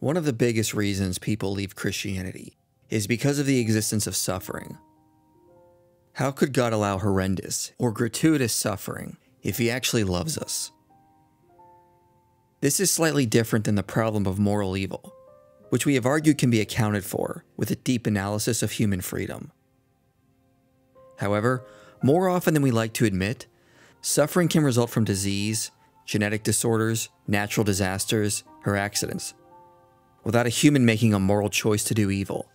One of the biggest reasons people leave Christianity is because of the existence of suffering. How could God allow horrendous or gratuitous suffering if He actually loves us? This is slightly different than the problem of moral evil, which we have argued can be accounted for with a deep analysis of human freedom. However, more often than we like to admit, suffering can result from disease, genetic disorders, natural disasters, or accidents, without a human making a moral choice to do evil.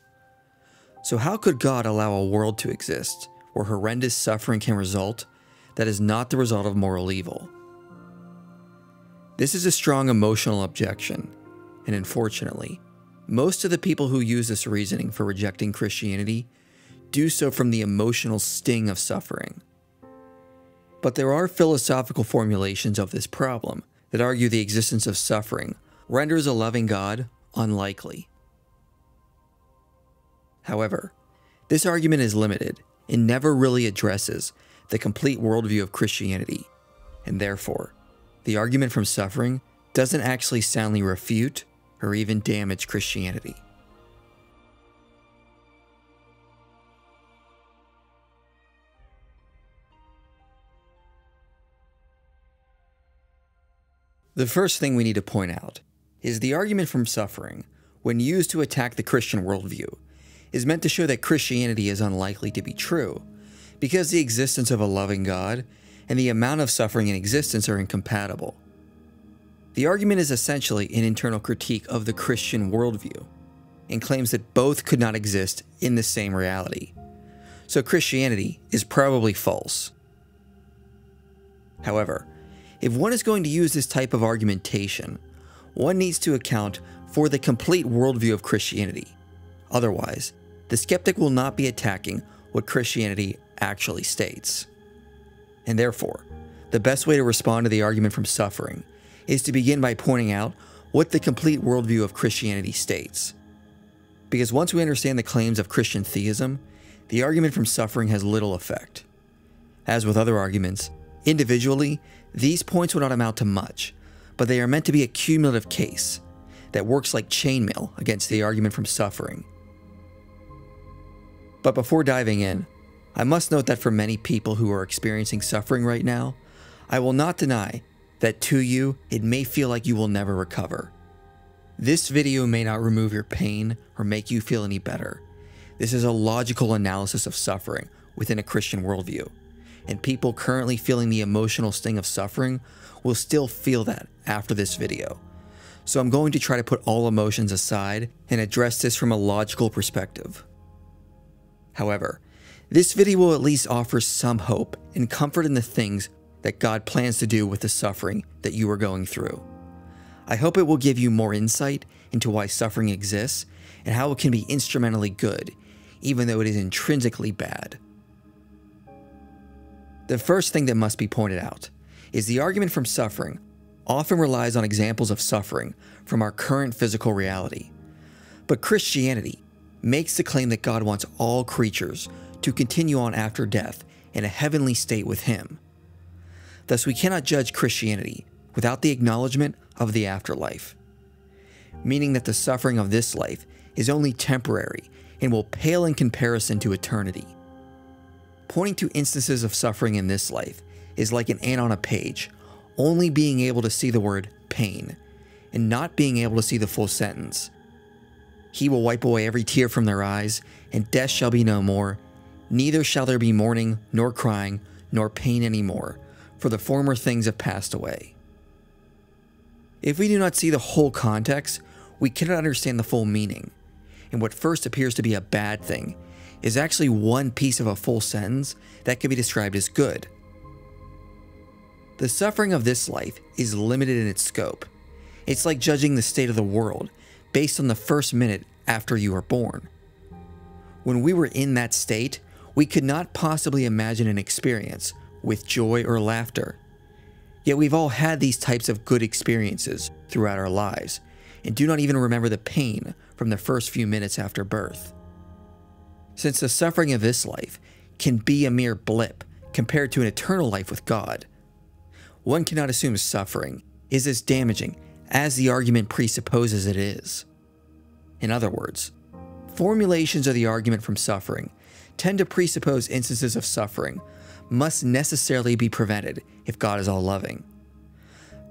So how could God allow a world to exist where horrendous suffering can result that is not the result of moral evil? This is a strong emotional objection, and unfortunately, most of the people who use this reasoning for rejecting Christianity do so from the emotional sting of suffering. But there are philosophical formulations of this problem that argue the existence of suffering renders a loving God unlikely. However, this argument is limited and never really addresses the complete worldview of Christianity, and therefore, the argument from suffering doesn't actually soundly refute or even damage Christianity. The first thing we need to point out is the argument from suffering, when used to attack the Christian worldview, is meant to show that Christianity is unlikely to be true, because the existence of a loving God and the amount of suffering in existence are incompatible. The argument is essentially an internal critique of the Christian worldview, and claims that both could not exist in the same reality. So Christianity is probably false. However, if one is going to use this type of argumentation, one needs to account for the complete worldview of Christianity. Otherwise, the skeptic will not be attacking what Christianity actually states. And therefore, the best way to respond to the argument from suffering is to begin by pointing out what the complete worldview of Christianity states. Because once we understand the claims of Christian theism, the argument from suffering has little effect. As with other arguments, individually, these points would not amount to much, but they are meant to be a cumulative case that works like chainmail against the argument from suffering. But before diving in, I must note that for many people who are experiencing suffering right now, I will not deny that to you, it may feel like you will never recover. This video may not remove your pain or make you feel any better. This is a logical analysis of suffering within a Christian worldview, and people currently feeling the emotional sting of suffering will still feel that after this video. So I'm going to try to put all emotions aside and address this from a logical perspective. However, this video will at least offer some hope and comfort in the things that God plans to do with the suffering that you are going through. I hope it will give you more insight into why suffering exists and how it can be instrumentally good, even though it is intrinsically bad. The first thing that must be pointed out is the argument from suffering often relies on examples of suffering from our current physical reality. But Christianity makes the claim that God wants all creatures to continue on after death in a heavenly state with Him. Thus, we cannot judge Christianity without the acknowledgement of the afterlife, meaning that the suffering of this life is only temporary and will pale in comparison to eternity. Pointing to instances of suffering in this life is like an ant on a page, only being able to see the word pain and not being able to see the full sentence. He will wipe away every tear from their eyes, and death shall be no more. Neither shall there be mourning, nor crying, nor pain any more, for the former things have passed away. If we do not see the whole context, we cannot understand the full meaning, and what first appears to be a bad thing is actually one piece of a full sentence that can be described as good. The suffering of this life is limited in its scope. It's like judging the state of the world based on the first minute after you were born. When we were in that state, we could not possibly imagine an experience with joy or laughter. Yet we've all had these types of good experiences throughout our lives, and do not even remember the pain from the first few minutes after birth. Since the suffering of this life can be a mere blip compared to an eternal life with God, one cannot assume suffering is as damaging as the argument presupposes it is. In other words, formulations of the argument from suffering tend to presuppose instances of suffering must necessarily be prevented if God is all-loving.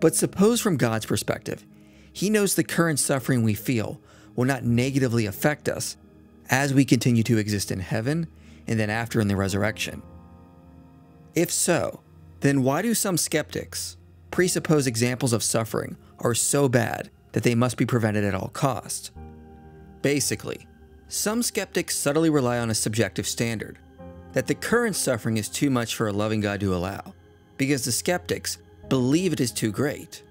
But suppose from God's perspective, He knows the current suffering we feel will not negatively affect us as we continue to exist in heaven and then after in the resurrection. If so, then why do some skeptics presuppose examples of suffering are so bad that they must be prevented at all costs? Basically, some skeptics subtly rely on a subjective standard, that the current suffering is too much for a loving God to allow, because the skeptics believe it is too great.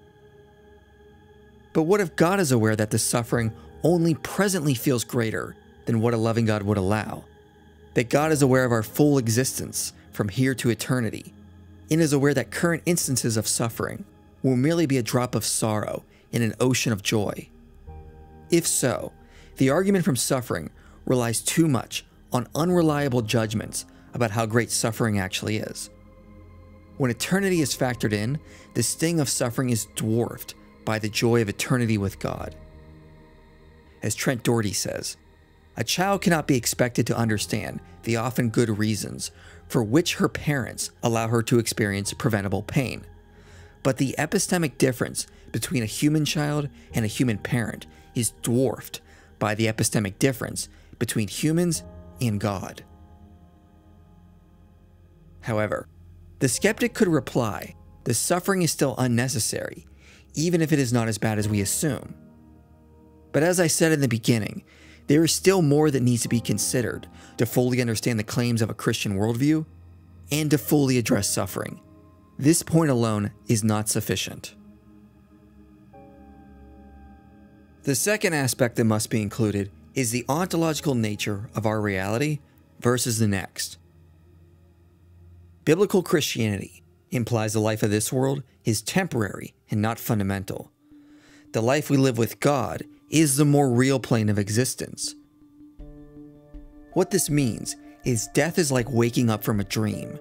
But what if God is aware that the suffering only presently feels greater than what a loving God would allow? That God is aware of our full existence from here to eternity, and is aware that current instances of suffering will merely be a drop of sorrow in an ocean of joy. If so, the argument from suffering relies too much on unreliable judgments about how great suffering actually is. When eternity is factored in, the sting of suffering is dwarfed by the joy of eternity with God. As Trent Dougherty says, a child cannot be expected to understand the often good reasons for which her parents allow her to experience preventable pain. But the epistemic difference between a human child and a human parent is dwarfed by the epistemic difference between humans and God. However, the skeptic could reply, the suffering is still unnecessary, even if it is not as bad as we assume. But as I said in the beginning, there is still more that needs to be considered to fully understand the claims of a Christian worldview and to fully address suffering. This point alone is not sufficient. The second aspect that must be included is the ontological nature of our reality versus the next. Biblical Christianity implies the life of this world is temporary and not fundamental. The life we live with God is the more real plane of existence. What this means is death is like waking up from a dream.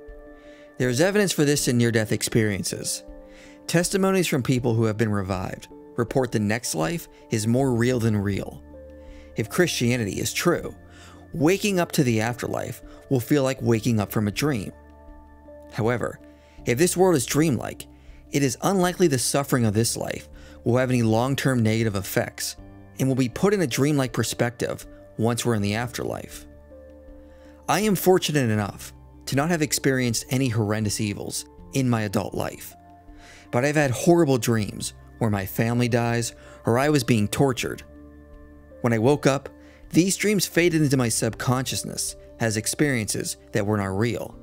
There is evidence for this in near-death experiences. Testimonies from people who have been revived report the next life is more real than real. If Christianity is true, waking up to the afterlife will feel like waking up from a dream. However, if this world is dreamlike, it is unlikely the suffering of this life will have any long-term negative effects and will be put in a dreamlike perspective once we're in the afterlife. I am fortunate enough to not have experienced any horrendous evils in my adult life, but I've had horrible dreams where my family dies or I was being tortured. When I woke up, these dreams faded into my subconsciousness as experiences that were not real.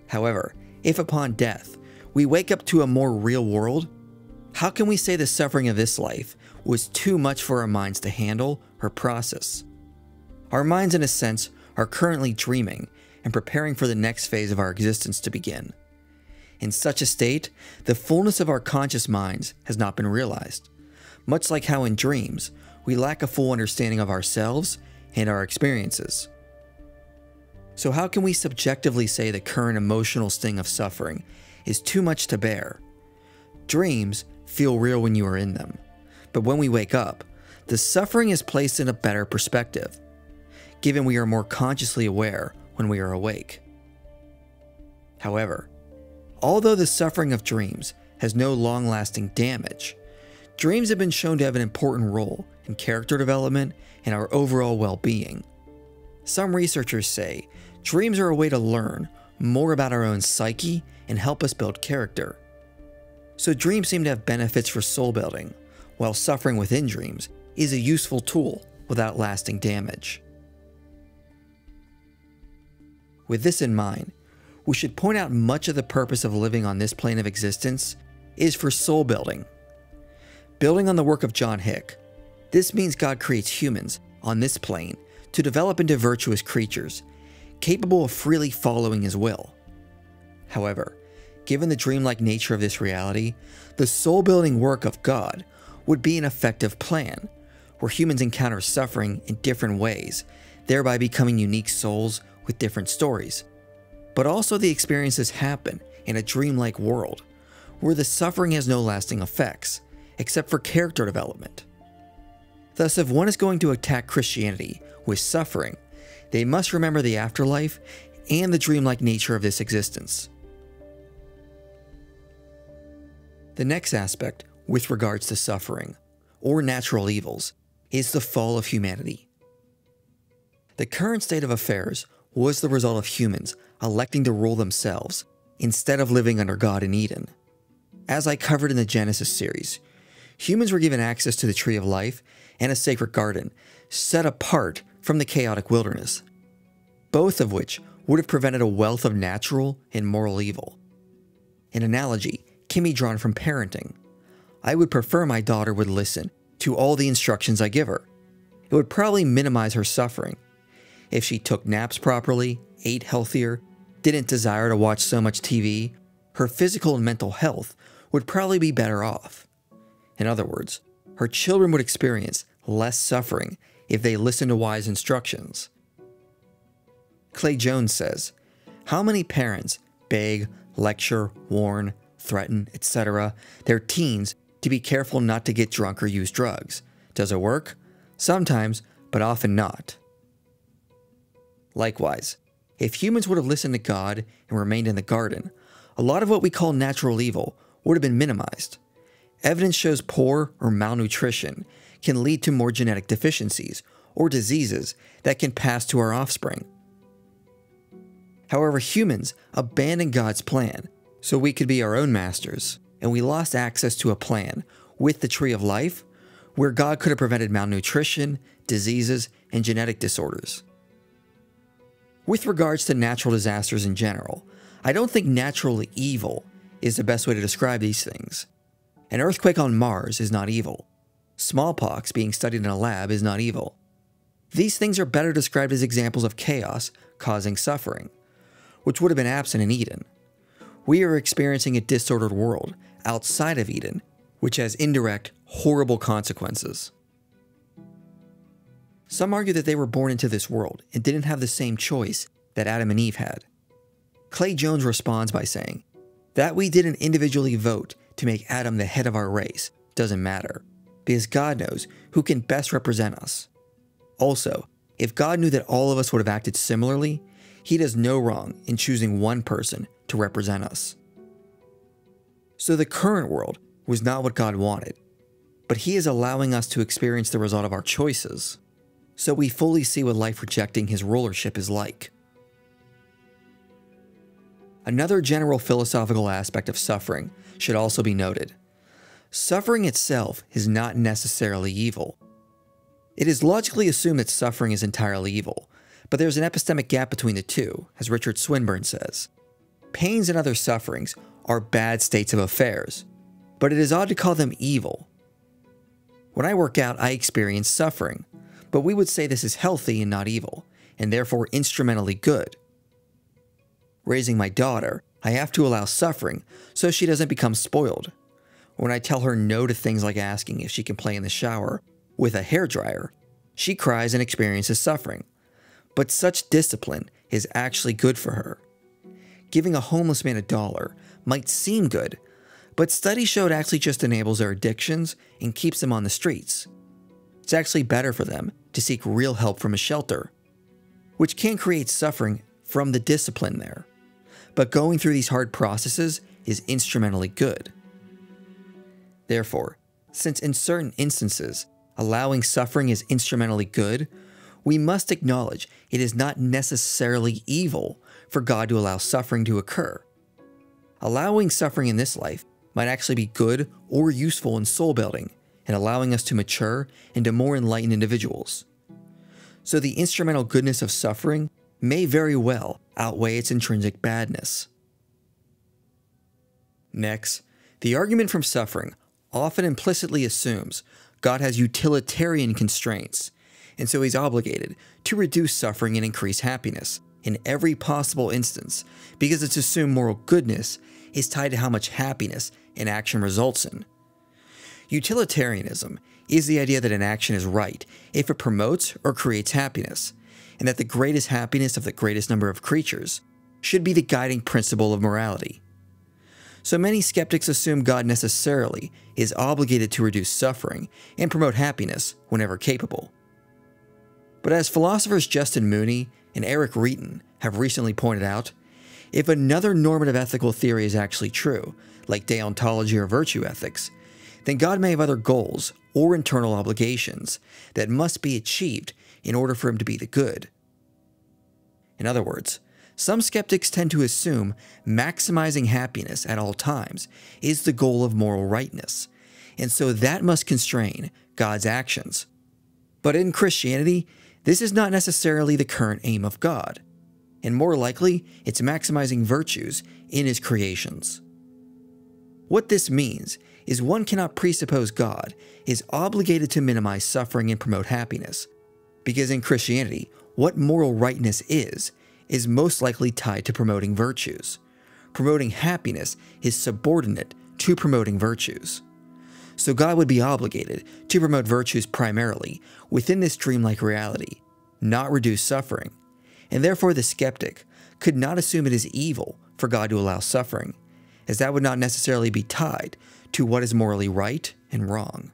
However, if upon death we wake up to a more real world, how can we say the suffering of this life was too much for our minds to handle or process? Our minds, in a sense, are currently dreaming and preparing for the next phase of our existence to begin. In such a state, the fullness of our conscious minds has not been realized, much like how in dreams we lack a full understanding of ourselves and our experiences. So how can we subjectively say the current emotional sting of suffering is too much to bear? Dreams feel real when you are in them, but when we wake up, the suffering is placed in a better perspective, given we are more consciously aware when we are awake. However, although the suffering of dreams has no long-lasting damage, dreams have been shown to have an important role in character development and our overall well-being. Some researchers say dreams are a way to learn more about our own psyche and help us build character. So dreams seem to have benefits for soul building, while suffering within dreams is a useful tool without lasting damage. With this in mind, we should point out much of the purpose of living on this plane of existence is for soul building. Building on the work of John Hick, this means God creates humans on this plane to develop into virtuous creatures, capable of freely following His will. However, given the dreamlike nature of this reality, the soul-building work of God would be an effective plan, where humans encounter suffering in different ways, thereby becoming unique souls with different stories. But also the experiences happen in a dreamlike world, where the suffering has no lasting effects, except for character development. Thus, if one is going to attack Christianity with suffering, they must remember the afterlife and the dreamlike nature of this existence. The next aspect with regards to suffering, or natural evils, is the fall of humanity. The current state of affairs was the result of humans electing to rule themselves instead of living under God in Eden. As I covered in the Genesis series, humans were given access to the tree of life and a sacred garden, set apart from the chaotic wilderness, both of which would have prevented a wealth of natural and moral evil. An analogy can be drawn from parenting. I would prefer my daughter would listen to all the instructions I give her. It would probably minimize her suffering. If she took naps properly, ate healthier, didn't desire to watch so much TV, her physical and mental health would probably be better off. In other words, her children would experience less suffering if they listened to wise instructions. Clay Jones says, "How many parents beg, lecture, warn, threaten, etc. their teens to be careful not to get drunk or use drugs? Does it work? Sometimes, but often not." Likewise, if humans would have listened to God and remained in the garden, a lot of what we call natural evil would have been minimized. Evidence shows poor or malnutrition can lead to more genetic deficiencies or diseases that can pass to our offspring. However, humans abandoned God's plan so we could be our own masters, and we lost access to a plan with the tree of life where God could have prevented malnutrition, diseases, and genetic disorders. With regards to natural disasters in general, I don't think natural evil is the best way to describe these things. An earthquake on Mars is not evil. Smallpox being studied in a lab is not evil. These things are better described as examples of chaos causing suffering, which would have been absent in Eden. We are experiencing a disordered world outside of Eden, which has indirect, horrible consequences. Some argue that they were born into this world and didn't have the same choice that Adam and Eve had. Clay Jones responds by saying, "That we didn't individually vote to make Adam the head of our race doesn't matter, because God knows who can best represent us. Also, if God knew that all of us would have acted similarly, He does no wrong in choosing one person to represent us." So the current world was not what God wanted, but He is allowing us to experience the result of our choices, so we fully see what life rejecting His rulership is like. Another general philosophical aspect of suffering should also be noted. Suffering itself is not necessarily evil. It is logically assumed that suffering is entirely evil, but there's an epistemic gap between the two, as Richard Swinburne says. Pains and other sufferings are bad states of affairs, but it is odd to call them evil. When I work out, I experience suffering, but we would say this is healthy and not evil, and therefore instrumentally good. Raising my daughter, I have to allow suffering so she doesn't become spoiled. When I tell her no to things like asking if she can play in the shower with a hairdryer, she cries and experiences suffering. But such discipline is actually good for her. Giving a homeless man $1 might seem good, but studies show it actually just enables their addictions and keeps them on the streets. It's actually better for them to seek real help from a shelter, which can create suffering from the discipline there. But going through these hard processes is instrumentally good. Therefore, since in certain instances, allowing suffering is instrumentally good, we must acknowledge it is not necessarily evil for God to allow suffering to occur. Allowing suffering in this life might actually be good or useful in soul building and allowing us to mature into more enlightened individuals. So the instrumental goodness of suffering may very well outweigh its intrinsic badness. Next, the argument from suffering often implicitly assumes God has utilitarian constraints, and so He's obligated to reduce suffering and increase happiness in every possible instance because it's assumed moral goodness is tied to how much happiness an action results in. Utilitarianism is the idea that an action is right if it promotes or creates happiness, and that the greatest happiness of the greatest number of creatures should be the guiding principle of morality. So many skeptics assume God necessarily is obligated to reduce suffering and promote happiness whenever capable. But as philosophers Justin Mooney and Eric Reeton have recently pointed out, if another normative ethical theory is actually true, like deontology or virtue ethics, then God may have other goals or internal obligations that must be achieved in order for him to be the good. In other words, some skeptics tend to assume maximizing happiness at all times is the goal of moral rightness, and so that must constrain God's actions. But in Christianity, this is not necessarily the current aim of God, and more likely, it's maximizing virtues in his creations. What this means is one cannot presuppose God is obligated to minimize suffering and promote happiness, because in Christianity, what moral rightness is most likely tied to promoting virtues. Promoting happiness is subordinate to promoting virtues. So God would be obligated to promote virtues primarily within this dreamlike reality, not reduce suffering, and therefore the skeptic could not assume it is evil for God to allow suffering, as that would not necessarily be tied to what is morally right and wrong.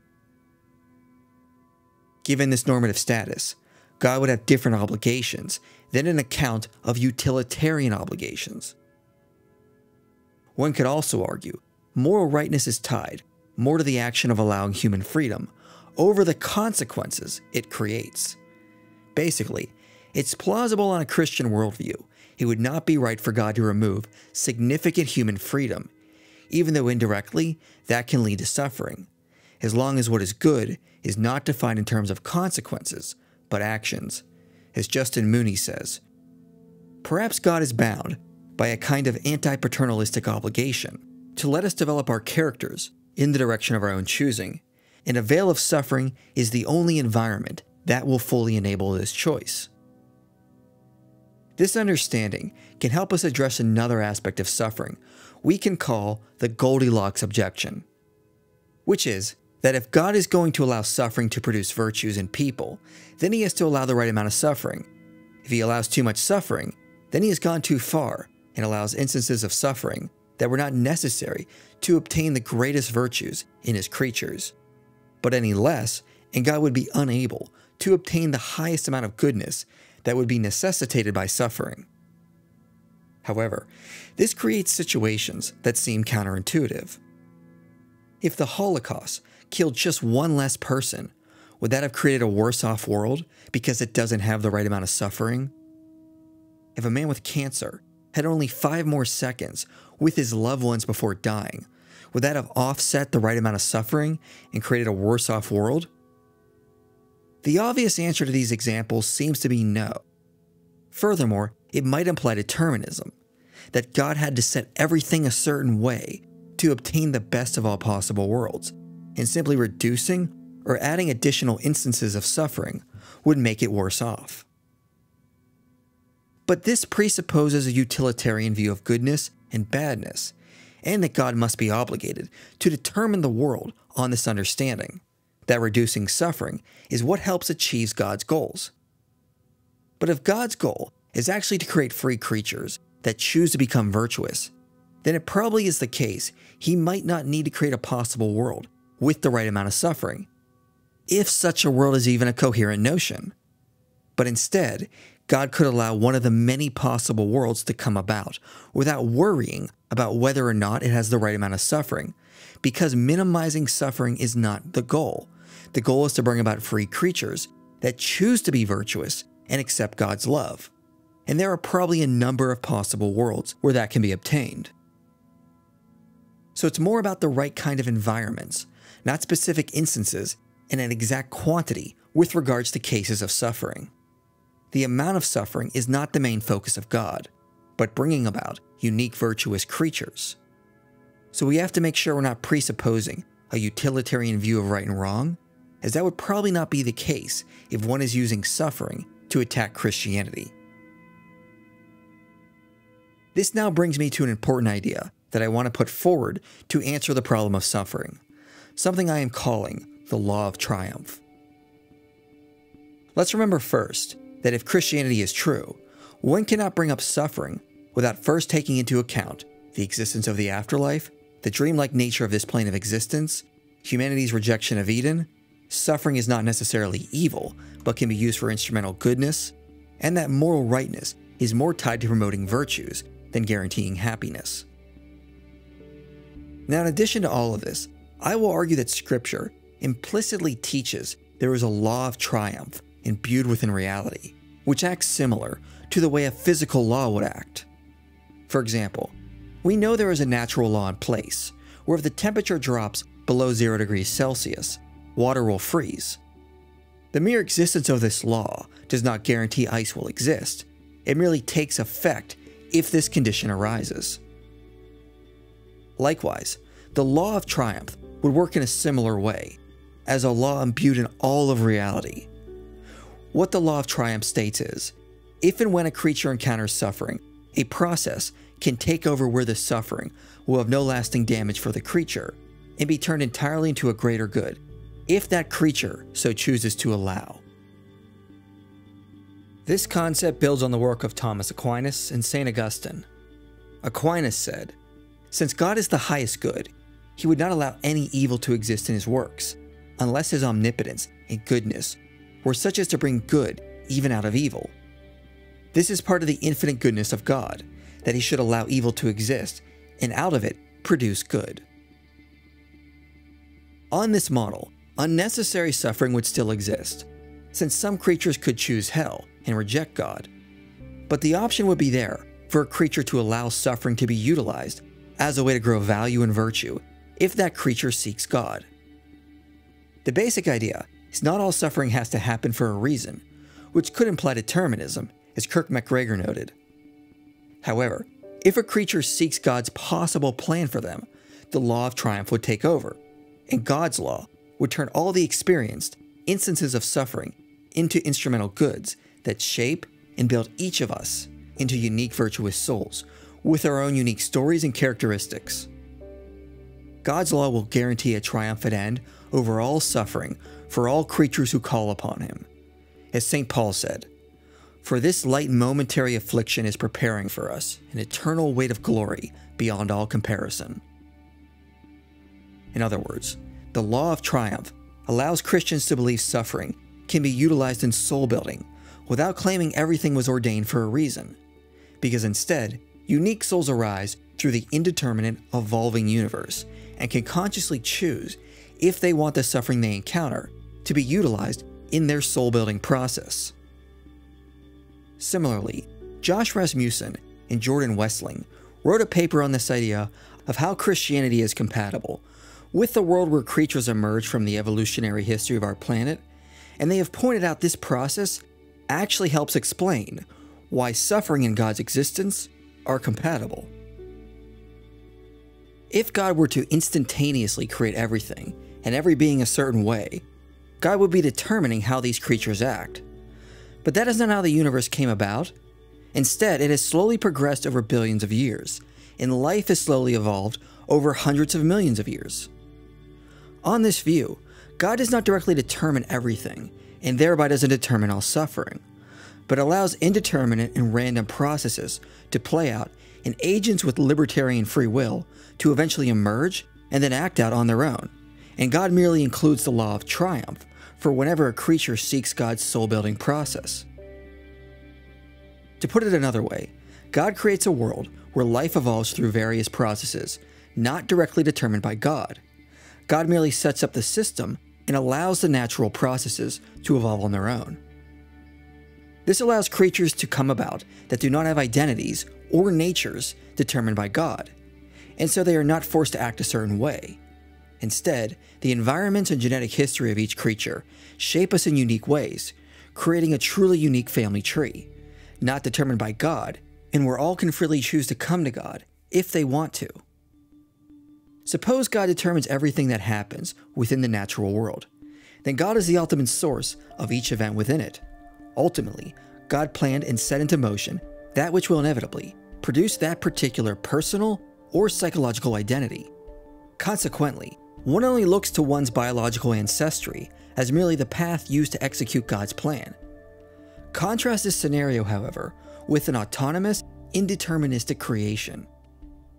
Given this normative status, God would have different obligations than an account of utilitarian obligations. One could also argue moral rightness is tied more to the action of allowing human freedom over the consequences it creates. Basically, it's plausible on a Christian worldview it would not be right for God to remove significant human freedom, even though indirectly that can lead to suffering, as long as what is good is not defined in terms of consequences, but actions. As Justin Mooney says, perhaps God is bound by a kind of anti-paternalistic obligation to let us develop our characters in the direction of our own choosing, and a veil of suffering is the only environment that will fully enable this choice. This understanding can help us address another aspect of suffering we can call the Goldilocks objection, which is that if God is going to allow suffering to produce virtues in people, then he has to allow the right amount of suffering. If he allows too much suffering, then he has gone too far and allows instances of suffering that were not necessary to obtain the greatest virtues in his creatures, but any less, and God would be unable to obtain the highest amount of goodness that would be necessitated by suffering. However, this creates situations that seem counterintuitive. If the Holocaust killed just one less person, would that have created a worse-off world because it doesn't have the right amount of suffering? If a man with cancer had only 5 more seconds with his loved ones before dying, would that have offset the right amount of suffering and created a worse-off world? The obvious answer to these examples seems to be no. Furthermore, it might imply determinism, that God had to set everything a certain way to obtain the best of all possible worlds, and simply reducing or adding additional instances of suffering would make it worse off. But this presupposes a utilitarian view of goodness and badness, and that God must be obligated to determine the world on this understanding, that reducing suffering is what helps achieve God's goals. But if God's goal is actually to create free creatures that choose to become virtuous, then it probably is the case he might not need to create a possible world with the right amount of suffering, if such a world is even a coherent notion. But instead, God could allow one of the many possible worlds to come about without worrying about whether or not it has the right amount of suffering, because minimizing suffering is not the goal. The goal is to bring about free creatures that choose to be virtuous and accept God's love. And there are probably a number of possible worlds where that can be obtained. So it's more about the right kind of environments, not specific instances and an exact quantity with regards to cases of suffering. The amount of suffering is not the main focus of God, but bringing about unique virtuous creatures. So we have to make sure we're not presupposing a utilitarian view of right and wrong, as that would probably not be the case if one is using suffering to attack Christianity. This now brings me to an important idea that I want to put forward to answer the problem of suffering, something I am calling the law of triumph. Let's remember first that if Christianity is true, one cannot bring up suffering without first taking into account the existence of the afterlife the dreamlike nature of this plane of existence, humanity's rejection of Eden, suffering is not necessarily evil, but can be used for instrumental goodness, and that moral rightness is more tied to promoting virtues than guaranteeing happiness. Now, in addition to all of this, I will argue that Scripture implicitly teaches there is a law of triumph imbued within reality, which acts similar to the way a physical law would act. For example, we know there is a natural law in place, where if the temperature drops below 0 degrees Celsius, water will freeze. The mere existence of this law does not guarantee ice will exist. It merely takes effect if this condition arises. Likewise, the law of triumph would work in a similar way, as a law imbued in all of reality. What the law of triumph states is, if and when a creature encounters suffering, a process can take over where the suffering will have no lasting damage for the creature and be turned entirely into a greater good, if that creature so chooses to allow. This concept builds on the work of Thomas Aquinas and St. Augustine. Aquinas said, "Since God is the highest good, he would not allow any evil to exist in his works, unless his omnipotence and goodness were such as to bring good even out of evil. This is part of the infinite goodness of God, that he should allow evil to exist, and out of it produce good." On this model, unnecessary suffering would still exist, since some creatures could choose hell and reject God. But the option would be there for a creature to allow suffering to be utilized as a way to grow value and virtue if that creature seeks God. The basic idea is not all suffering has to happen for a reason, which could imply determinism, as Kirk MacGregor noted. However, if a creature seeks God's possible plan for them, the law of triumph would take over, and God's law would turn all the experienced instances of suffering into instrumental goods that shape and build each of us into unique virtuous souls with our own unique stories and characteristics. God's law will guarantee a triumphant end over all suffering for all creatures who call upon him. As St. Paul said, "For this light and momentary affliction is preparing for us an eternal weight of glory beyond all comparison." In other words, the law of triumph allows Christians to believe suffering can be utilized in soul building without claiming everything was ordained for a reason, because instead, unique souls arise through the indeterminate, evolving universe and can consciously choose if they want the suffering they encounter to be utilized in their soul building process. Similarly, Josh Rasmussen and Jordan Westling wrote a paper on this idea of how Christianity is compatible with the world where creatures emerge from the evolutionary history of our planet, and they have pointed out this process actually helps explain why suffering and God's existence are compatible. If God were to instantaneously create everything and every being a certain way, God would be determining how these creatures act. But that is not how the universe came about. Instead, it has slowly progressed over billions of years, and life has slowly evolved over hundreds of millions of years. On this view, God does not directly determine everything, and thereby doesn't determine all suffering, but allows indeterminate and random processes to play out and agents with libertarian free will to eventually emerge and then act out on their own, and God merely includes the law of triumph for whenever a creature seeks God's soul-building process. To put it another way, God creates a world where life evolves through various processes, not directly determined by God. God merely sets up the system and allows the natural processes to evolve on their own. This allows creatures to come about that do not have identities or natures determined by God, and so they are not forced to act a certain way. Instead, the environment and genetic history of each creature shape us in unique ways, creating a truly unique family tree, not determined by God, and where all can freely choose to come to God if they want to. Suppose God determines everything that happens within the natural world. Then God is the ultimate source of each event within it. Ultimately, God planned and set into motion that which will inevitably produce that particular personal or psychological identity. Consequently, one only looks to one's biological ancestry as merely the path used to execute God's plan. Contrast this scenario, however, with an autonomous, indeterministic creation.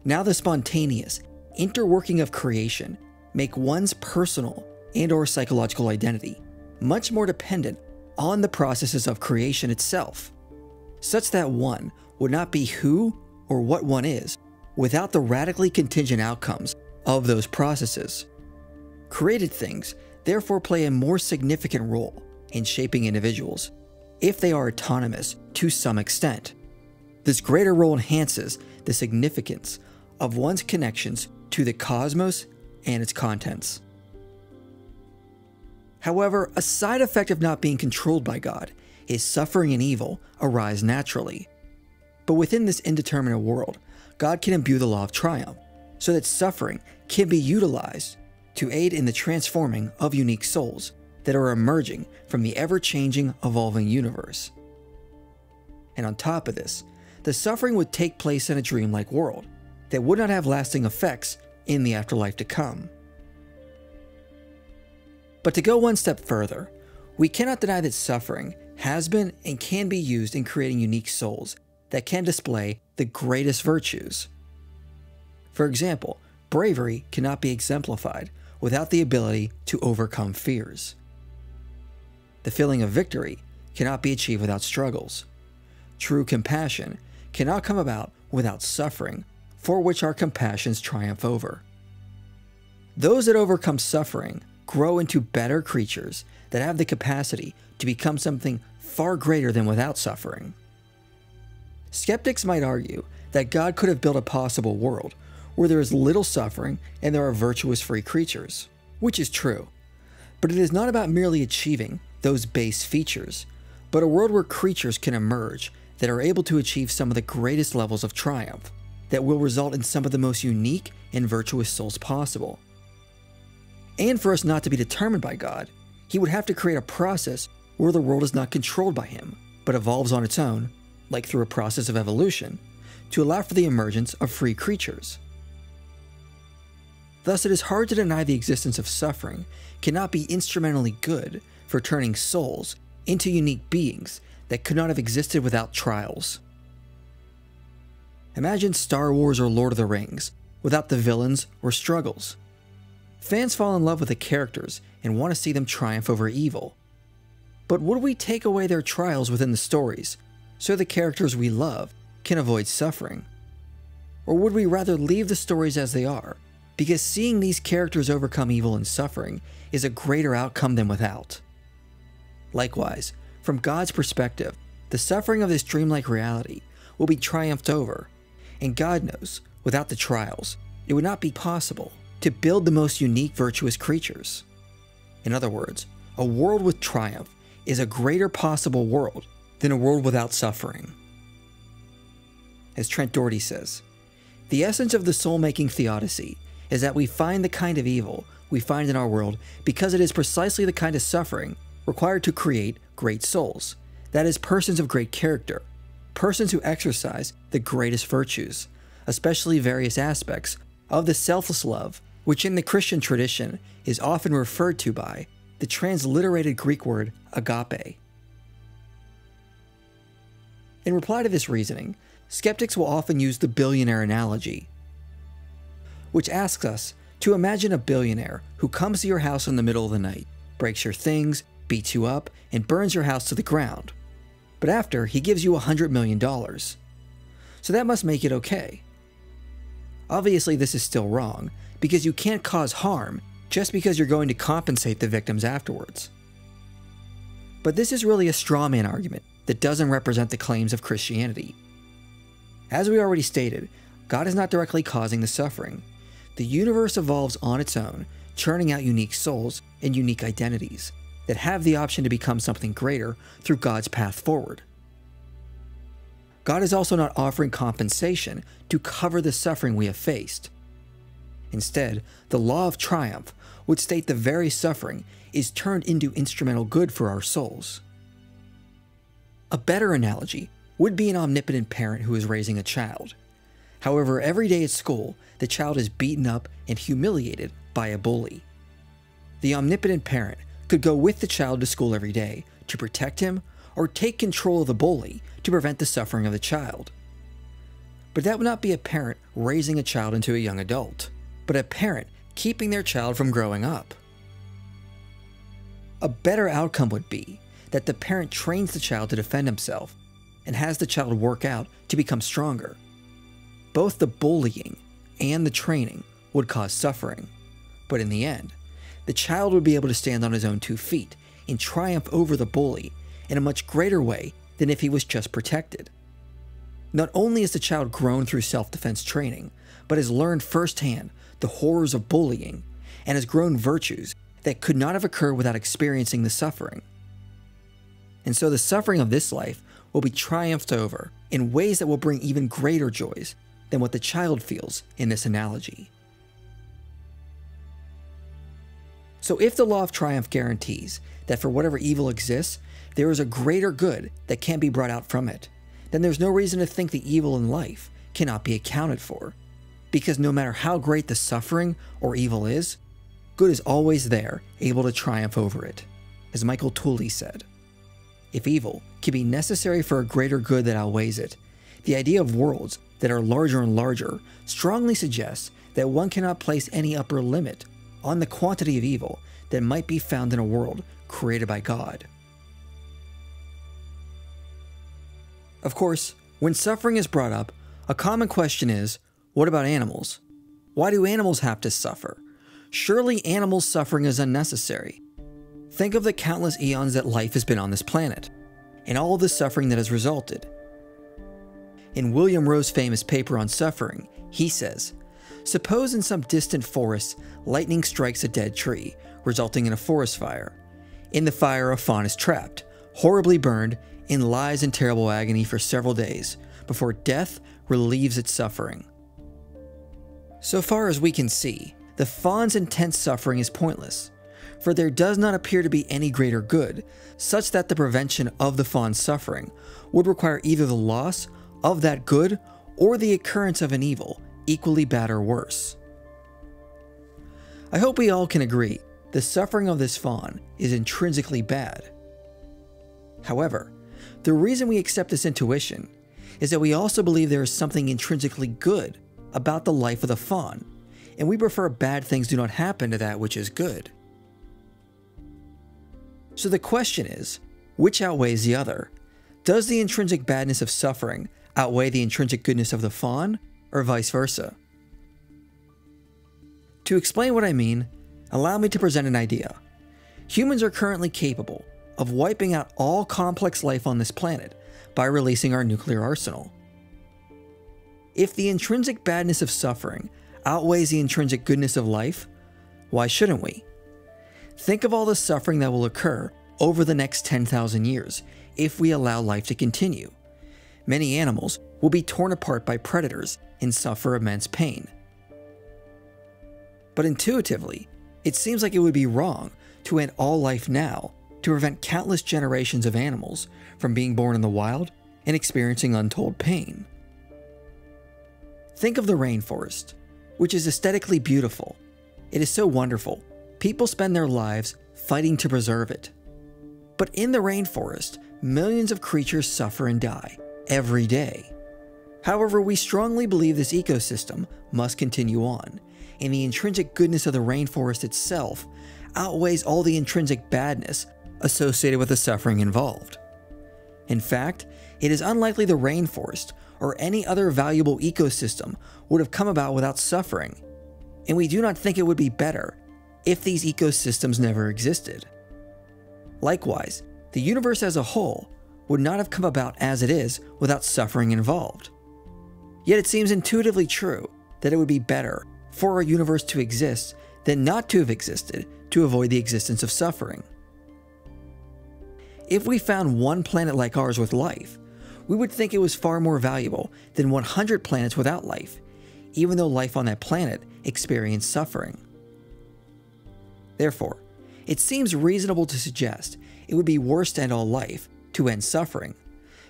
Now the spontaneous, interworking of creation make one's personal and/or psychological identity much more dependent on the processes of creation itself, such that one would not be who or what one is without the radically contingent outcomes of those processes. Created things therefore play a more significant role in shaping individuals if they are autonomous to some extent. This greater role enhances the significance of one's connections to the cosmos and its contents. However, a side effect of not being controlled by God is suffering and evil arise naturally. But within this indeterminate world, God can imbue the law of triumph so that suffering can be utilized to aid in the transforming of unique souls that are emerging from the ever-changing, evolving universe. And on top of this, the suffering would take place in a dreamlike world that would not have lasting effects in the afterlife to come. But to go one step further, we cannot deny that suffering has been and can be used in creating unique souls that can display the greatest virtues. For example, bravery cannot be exemplified without the ability to overcome fears. The feeling of victory cannot be achieved without struggles. True compassion cannot come about without suffering, for which our compassions triumph over. Those that overcome suffering grow into better creatures that have the capacity to become something far greater than without suffering. Skeptics might argue that God could have built a possible world where there is little suffering and there are virtuous free creatures, which is true. But it is not about merely achieving those base features, but a world where creatures can emerge that are able to achieve some of the greatest levels of triumph that will result in some of the most unique and virtuous souls possible. And for us not to be determined by God, He would have to create a process where the world is not controlled by Him, but evolves on its own, like through a process of evolution, to allow for the emergence of free creatures. Thus, it is hard to deny the existence of suffering cannot be instrumentally good for turning souls into unique beings that could not have existed without trials. Imagine Star Wars or Lord of the Rings without the villains or struggles. Fans fall in love with the characters and want to see them triumph over evil. But would we take away their trials within the stories so the characters we love can avoid suffering? Or would we rather leave the stories as they are, because seeing these characters overcome evil and suffering is a greater outcome than without? Likewise, from God's perspective, the suffering of this dreamlike reality will be triumphed over, and God knows, without the trials, it would not be possible to build the most unique virtuous creatures. In other words, a world with triumph is a greater possible world than a world without suffering. As Trent Dougherty says, the essence of the soul-making theodicy is that we find the kind of evil we find in our world because it is precisely the kind of suffering required to create great souls, that is, persons of great character, persons who exercise the greatest virtues, especially various aspects of the selfless love, which in the Christian tradition is often referred to by the transliterated Greek word agape. In reply to this reasoning, skeptics will often use the billionaire analogy, which asks us to imagine a billionaire who comes to your house in the middle of the night, breaks your things, beats you up, and burns your house to the ground. But after, he gives you $100 million. So that must make it okay. Obviously, this is still wrong, because you can't cause harm just because you're going to compensate the victims afterwards. But this is really a straw man argument that doesn't represent the claims of Christianity. As we already stated, God is not directly causing the suffering. The universe evolves on its own, churning out unique souls and unique identities that have the option to become something greater through God's path forward. God is also not offering compensation to cover the suffering we have faced. Instead, the law of triumph would state the very suffering is turned into instrumental good for our souls. A better analogy would be an omnipotent parent who is raising a child. However, every day at school, the child is beaten up and humiliated by a bully. The omnipotent parent could go with the child to school every day to protect him or take control of the bully to prevent the suffering of the child. But that would not be a parent raising a child into a young adult. but a parent keeping their child from growing up. A better outcome would be that the parent trains the child to defend himself and has the child work out to become stronger. Both the bullying and the training would cause suffering, but in the end, the child would be able to stand on his own 2 feet and triumph over the bully in a much greater way than if he was just protected. Not only is the child grown through self-defense training, but has learned firsthand the horrors of bullying and has grown virtues that could not have occurred without experiencing the suffering. And so the suffering of this life will be triumphed over in ways that will bring even greater joys than what the child feels in this analogy. So if the law of triumph guarantees that for whatever evil exists, there is a greater good that can be brought out from it, then there's no reason to think the evil in life cannot be accounted for. Because no matter how great the suffering or evil is, good is always there, able to triumph over it. As Michael Tooley said, if evil can be necessary for a greater good that outweighs it, the idea of worlds that are larger and larger strongly suggests that one cannot place any upper limit on the quantity of evil that might be found in a world created by God. Of course, when suffering is brought up, a common question is, what about animals? Why do animals have to suffer? Surely animals' suffering is unnecessary. Think of the countless eons that life has been on this planet, and all the suffering that has resulted. In William Rowe's famous paper on suffering, he says, suppose in some distant forest, lightning strikes a dead tree, resulting in a forest fire. In the fire, a fawn is trapped, horribly burned, and lies in terrible agony for several days, before death relieves its suffering. So far as we can see, the fawn's intense suffering is pointless, for there does not appear to be any greater good, such that the prevention of the fawn's suffering would require either the loss of that good or the occurrence of an evil, equally bad or worse. I hope we all can agree the suffering of this fawn is intrinsically bad. However, the reason we accept this intuition is that we also believe there is something intrinsically good about the life of the fawn, and we prefer bad things do not happen to that which is good. So the question is, which outweighs the other? Does the intrinsic badness of suffering outweigh the intrinsic goodness of the fawn, or vice versa? To explain what I mean, allow me to present an idea. Humans are currently capable of wiping out all complex life on this planet by releasing our nuclear arsenal. If the intrinsic badness of suffering outweighs the intrinsic goodness of life, why shouldn't we? Think of all the suffering that will occur over the next 10,000 years if we allow life to continue. Many animals will be torn apart by predators and suffer immense pain. But intuitively, it seems like it would be wrong to end all life now to prevent countless generations of animals from being born in the wild and experiencing untold pain. Think of the rainforest, which is aesthetically beautiful. It is so wonderful. People spend their lives fighting to preserve it. But in the rainforest, millions of creatures suffer and die every day. However, we strongly believe this ecosystem must continue on, and the intrinsic goodness of the rainforest itself outweighs all the intrinsic badness associated with the suffering involved. In fact, it is unlikely the rainforest or any other valuable ecosystem would have come about without suffering, and we do not think it would be better if these ecosystems never existed. Likewise, the universe as a whole would not have come about as it is without suffering involved. Yet it seems intuitively true that it would be better for our universe to exist than not to have existed to avoid the existence of suffering. If we found one planet like ours with life, we would think it was far more valuable than 100 planets without life, even though life on that planet experienced suffering. Therefore, it seems reasonable to suggest it would be worse to end all life to end suffering,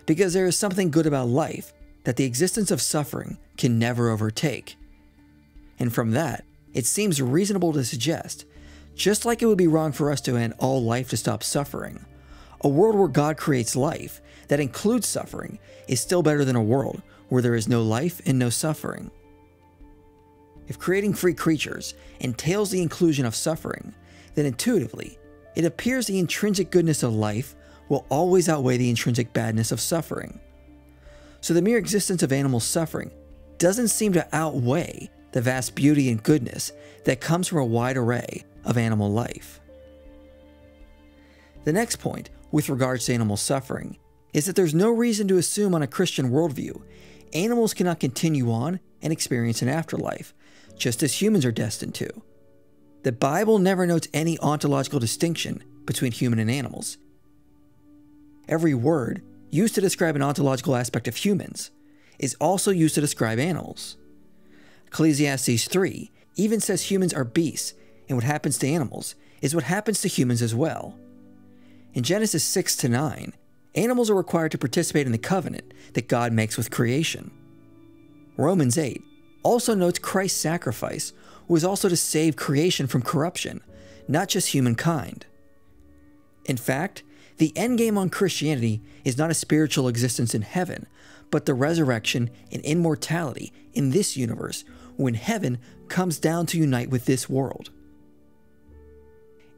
because there is something good about life that the existence of suffering can never overtake. And from that, it seems reasonable to suggest, just like it would be wrong for us to end all life to stop suffering, a world where God creates life that includes suffering is still better than a world where there is no life and no suffering. If creating free creatures entails the inclusion of suffering, then intuitively, it appears the intrinsic goodness of life will always outweigh the intrinsic badness of suffering. So the mere existence of animal suffering doesn't seem to outweigh the vast beauty and goodness that comes from a wide array of animal life. The next point with regards to animal suffering is that there's no reason to assume on a Christian worldview animals cannot continue on and experience an afterlife, just as humans are destined to. The Bible never notes any ontological distinction between human and animals. Every word used to describe an ontological aspect of humans is also used to describe animals. Ecclesiastes 3 even says humans are beasts, and what happens to animals is what happens to humans as well. In Genesis 6-9, animals are required to participate in the covenant that God makes with creation. Romans 8 also notes Christ's sacrifice was also to save creation from corruption, not just humankind. In fact, the endgame on Christianity is not a spiritual existence in heaven, but the resurrection and immortality in this universe when heaven comes down to unite with this world.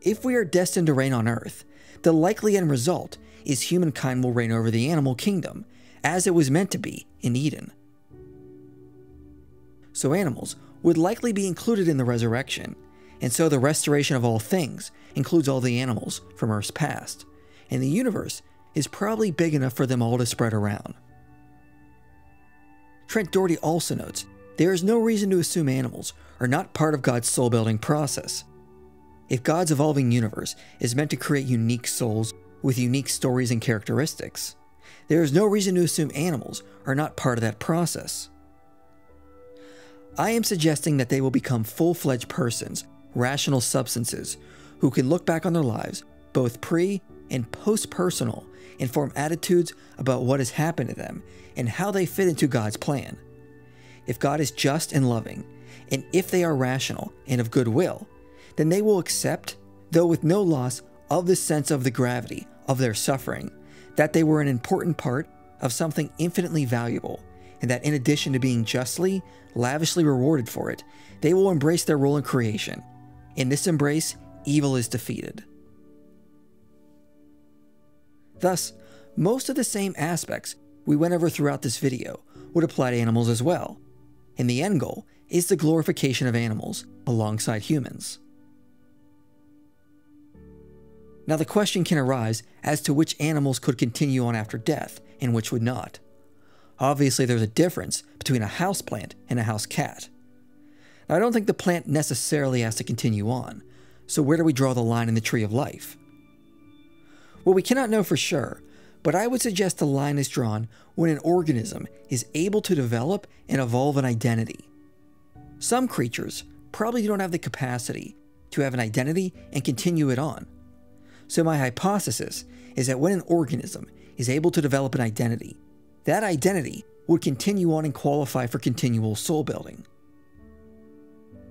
If we are destined to reign on earth, the likely end result is humankind will reign over the animal kingdom, as it was meant to be in Eden. So animals would likely be included in the resurrection, and so the restoration of all things includes all the animals from Earth's past, and the universe is probably big enough for them all to spread around. Trent Dougherty also notes, there is no reason to assume animals are not part of God's soul-building process. If God's evolving universe is meant to create unique souls with unique stories and characteristics, there is no reason to assume animals are not part of that process. I am suggesting that they will become full-fledged persons, rational substances, who can look back on their lives, both pre- and post-personal, and form attitudes about what has happened to them and how they fit into God's plan. If God is just and loving, and if they are rational and of goodwill, then they will accept, though with no loss of the sense of the gravity of their suffering, that they were an important part of something infinitely valuable, and that in addition to being justly, lavishly rewarded for it, they will embrace their role in creation. In this embrace, evil is defeated. Thus, most of the same aspects we went over throughout this video would apply to animals as well, and the end goal is the glorification of animals alongside humans. Now the question can arise as to which animals could continue on after death and which would not. Obviously there's a difference between a house plant and a house cat. Now I don't think the plant necessarily has to continue on, so where do we draw the line in the tree of life? Well, we cannot know for sure, but I would suggest the line is drawn when an organism is able to develop and evolve an identity. Some creatures probably don't have the capacity to have an identity and continue it on. So my hypothesis is that when an organism is able to develop an identity, that identity would continue on and qualify for continual soul building.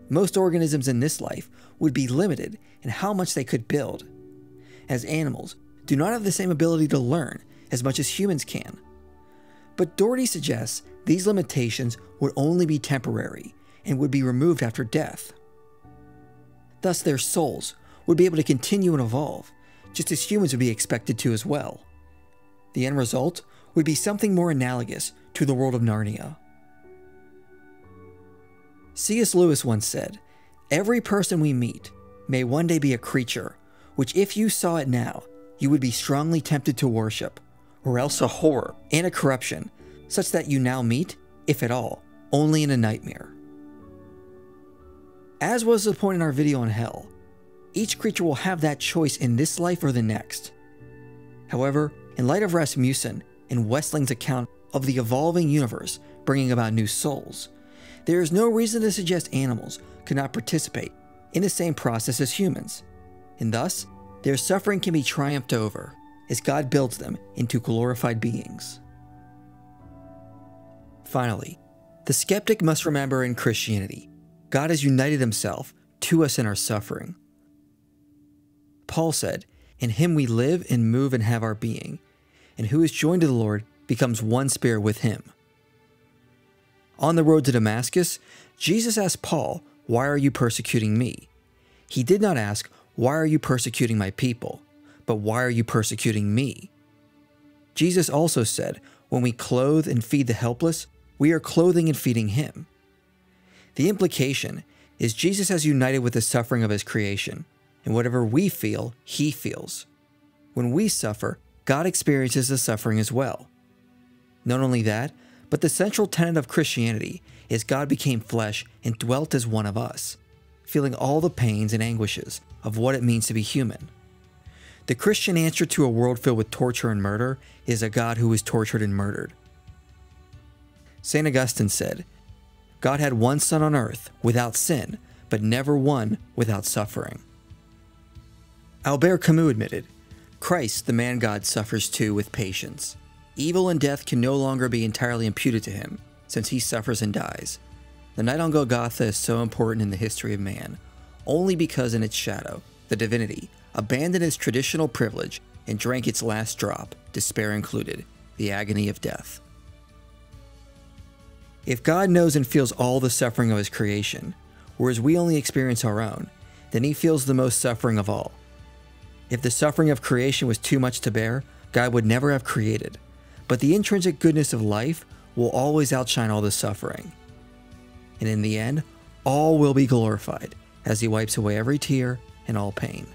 Most organisms in this life would be limited in how much they could build, as animals do not have the same ability to learn as much as humans can. But Dougherty suggests these limitations would only be temporary and would be removed after death. Thus their souls would be able to continue and evolve, just as humans would be expected to as well. The end result would be something more analogous to the world of Narnia. C.S. Lewis once said, "Every person we meet may one day be a creature, which if you saw it now, you would be strongly tempted to worship, or else a horror and a corruption, such that you now meet, if at all, only in a nightmare." As was the point in our video on hell, each creature will have that choice in this life or the next. However, in light of Rasmussen and Westling's account of the evolving universe bringing about new souls, there is no reason to suggest animals could not participate in the same process as humans, and thus, their suffering can be triumphed over as God builds them into glorified beings. Finally, the skeptic must remember in Christianity, God has united himself to us in our suffering. Paul said, "In him we live and move and have our being, and who is joined to the Lord becomes one spirit with him." On the road to Damascus, Jesus asked Paul, "Why are you persecuting me?" He did not ask, "Why are you persecuting my people?" but "Why are you persecuting me?" Jesus also said, when we clothe and feed the helpless, we are clothing and feeding him. The implication is Jesus has united with the suffering of his creation, and whatever we feel, he feels. When we suffer, God experiences the suffering as well. Not only that, but the central tenet of Christianity is God became flesh and dwelt as one of us, feeling all the pains and anguishes of what it means to be human. The Christian answer to a world filled with torture and murder is a God who was tortured and murdered. St. Augustine said, "God had one Son on earth without sin, but never one without suffering." Albert Camus admitted, "Christ, the man God, suffers too with patience. Evil and death can no longer be entirely imputed to him, since he suffers and dies. The night on Golgotha is so important in the history of man, only because in its shadow, the divinity abandoned its traditional privilege and drank its last drop, despair included, the agony of death." If God knows and feels all the suffering of his creation, whereas we only experience our own, then he feels the most suffering of all. If the suffering of creation was too much to bear, God would never have created, but the intrinsic goodness of life will always outshine all the suffering. And in the end, all will be glorified as he wipes away every tear and all pain.